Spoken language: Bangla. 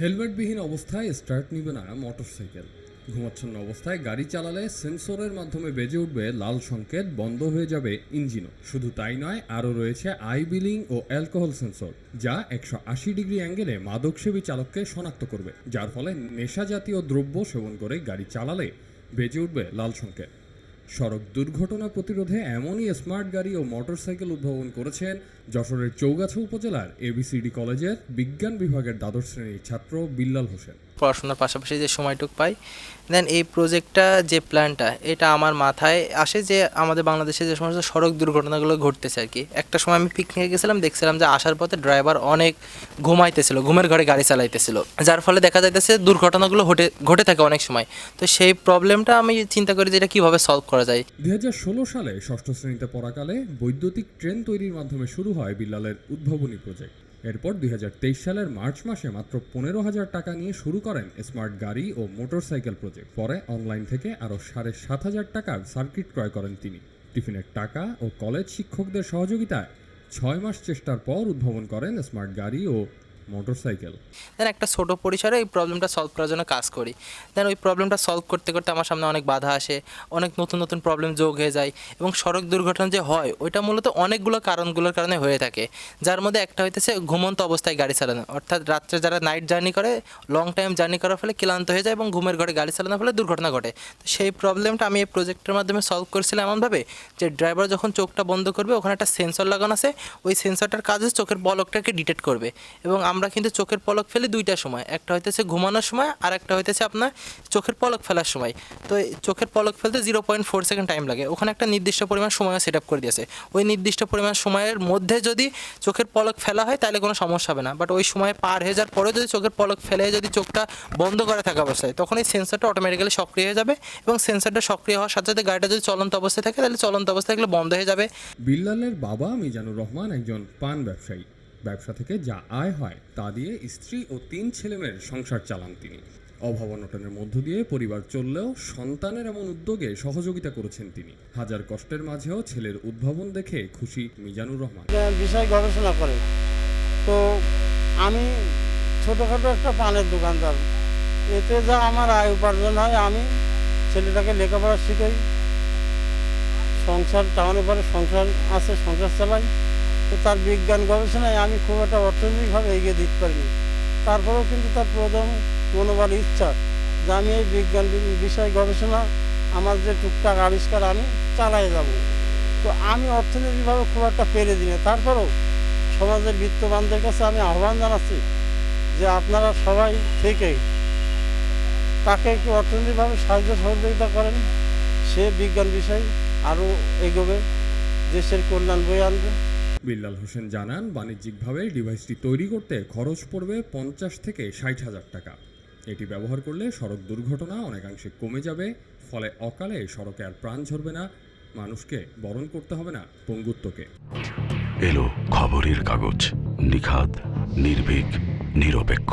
হেলমেটবিহীন অবস্থায় স্টার্ট নিবে না মোটরসাইকেল। ঘুমাচ্ছন্ন অবস্থায় গাড়ি চালালে সেন্সরের মাধ্যমে বেজে উঠবে লাল সংকেত, বন্ধ হয়ে যাবে ইঞ্জিনও। শুধু তাই নয়, আরও রয়েছে আই বিলিং ও অ্যালকোহল সেন্সর, যা 180 ডিগ্রি অ্যাঙ্গেলে মাদকসেবী চালককে শনাক্ত করবে, যার ফলে নেশা জাতীয় দ্রব্য সেবন করে গাড়ি চালালে বেজে উঠবে লাল সংকেত। সড়ক দুর্ঘটনা প্রতিরোধে এমনই স্মার্ট গাড়ি ও মোটরসাইকেল উদ্ভাবন করেছেন যশোরের চৌগাছা উপজেলার এবিসিডি কলেজের বিজ্ঞান বিভাগের দ্বাদশ শ্রেণীর ছাত্র বিল্লাল হোসেন। পড়াশোনার পাশাপাশি যে সময়টুকু পাই, দেন এই প্রজেক্টটা যে প্ল্যানটা, এটা আমার মাথায় আসে যে আমাদের বাংলাদেশে যে সমস্ত সড়ক দুর্ঘটনাগুলো ঘটতেছে আর কি। একটা সময় আমি পিকনিকে গেছিলাম, দেখছিলাম যে আসার পথে ড্রাইভার অনেক ঘুমাইতেছিল, ঘুমের ঘরে গাড়ি চালাইতেছিল, যার ফলে দেখা যাইতেছে দুর্ঘটনাগুলো ঘটে থাকে অনেক সময়। তো সেই প্রবলেমটা আমি চিন্তা করি যে এটা কীভাবে সলভ করা যায়। 2016 সালে ষষ্ঠ শ্রেণীতে পড়াকালে বৈদ্যুতিক ট্রেন তৈরির মাধ্যমে শুরু হয় বিল্লালের উদ্ভাবনী প্রজেক্ট। এরপর 2023 সালের মার্চ মাসে মাত্র 15,000 টাকা নিয়ে শুরু করেন স্মার্ট গাড়ি ও মোটরসাইকেল প্রজেক্ট। পরে অনলাইন থেকে আরও 7,500 টাকার সার্কিট ক্রয় করেন তিনি। টিফিনের টাকা ও কলেজ শিক্ষকদের সহযোগিতায় 6 মাস চেষ্টার পর উদ্ভাবন করেন স্মার্ট গাড়ি ও মোটরসাইকেল। দেন একটা ছোটো পরিসরে এই প্রবলেমটা সলভ করার জন্য কাজ করি। দেন ওই প্রবলেমটা সলভ করতে করতে আমার সামনে অনেক বাধা আসে, অনেক নতুন নতুন প্রবলেম যোগ হয়ে যায়, এবং সড়ক দুর্ঘটনা যে হয় ওইটা মূলত অনেকগুলো কারণগুলোর কারণে হয়ে থাকে, যার মধ্যে একটা হইতেছে ঘুমন্ত অবস্থায় গাড়ি চালানো, অর্থাৎ রাত্রে যারা নাইট জার্নি করে, লং টাইম জার্নি করার ফলে ক্লান্ত হয়ে যায় এবং ঘুমের ঘরে গাড়ি চালানোর ফলে দুর্ঘটনা ঘটে। তো সেই প্রবলেমটা আমি এই প্রজেক্টের মাধ্যমে সলভ করেছিলাম এমনভাবে যে ড্রাইভার যখন চোখটা বন্ধ করবে, ওখানে একটা সেন্সর লাগানো আছে, ওই সেন্সরটার কাজ হচ্ছে চোখের পলকটাকে ডিটেক্ট করবে। এবং আমরা কিন্তু চোখের পলক ফেলি দুইটার সময়, একটা হইতেছে ঘুমানোর সময় আর একটা হইতেছে আপনার চোখের পলক ফেলার সময়। তো এই চোখের পলক ফেলতে 0.4 সেকেন্ড টাইম লাগে, ওখানে একটা নির্দিষ্ট পরিমাণ সময় সেট আপ করে দিয়েছে। ওই নির্দিষ্ট পরিমাণ সময়ের মধ্যে যদি চোখের পলক ফেলা হয় তাহলে কোনো সমস্যা হবে না, বাট ওই সময় পার হয়ে যাওয়ার পরেও যদি চোখের পলক ফেলে যদি চোখটা বন্ধ করে থাকা অবস্থায়, তখন এই সেন্সরটা অটোমেটিক্যালি সক্রিয় হয়ে যাবে, এবং সেন্সরটা সক্রিয় হওয়ার সাথে সাথে গাড়িটা যদি চলন্ত অবস্থায় থাকে তাহলে চলন্ত অবস্থায় থাকলে বন্ধ হয়ে যাবে। বিল্লালের বাবা মিজানুর রহমান একজন পান ব্যবসায়ী। ব্যবসা থেকে যা আয় হয় তা দিয়ে স্ত্রী ও 3 ছেলেমেয়ের সংসার চালান তিনি। অভাব অনটনের মধ্য দিয়ে পরিবার চললেও সন্তানের এমন উদ্যোগে সহযোগিতা করেছেন তিনি। হাজার কষ্টের মাঝেও ছেলের উদ্ভাবন দেখে খুশি মিজানুর রহমান। বিষয় গবেষণা করে তো আমি ছোটোখাটো একটা পানের দোকানদার, এতে যা আমার আয় উপার্জন হয়, আমি ছেলেটাকে লেখাপড়া শিখাই, সংসার টাউনে পরে সংসার আছে, সংসার চালাই। তো তার বিজ্ঞান গবেষণায় আমি খুব একটা অর্থনৈতিকভাবে এগিয়ে দিতে পারিনি, তারপরেও কিন্তু তার প্রথম মনোবল ইচ্ছা যে আমি এই বিজ্ঞান বিষয় গবেষণা, আমার যে টুকটাক আবিষ্কার আমি চালাই যাব। তো আমি অর্থনৈতিকভাবে খুব একটা পেরে দিই না, তারপরেও সমাজের বিত্তবানদের কাছে আমি আহ্বান জানাচ্ছি যে আপনারা সবাই থেকেই তাকে একটু অর্থনৈতিকভাবে সাহায্য সহযোগিতা করেন, সে বিজ্ঞান বিষয় আরও এগোবে, দেশের কল্যাণ বয়ে আনবে। বিল্লাল হোসেন জানান, বাণিজ্যিকভাবে ডিভাইসটি তৈরি করতে খরচ পড়বে 50 থেকে 60,000 টাকা। এটি ব্যবহার করলে সড়ক দুর্ঘটনা অনেকাংশে কমে যাবে, ফলে অকালে সড়কে আর প্রাণ ঝরবে না, মানুষকে বরণ করতে হবে না পঙ্গুত্বকে। এলো খবরের কাগজ, নিখাদ, নির্ভীক, নিরপেক্ষ।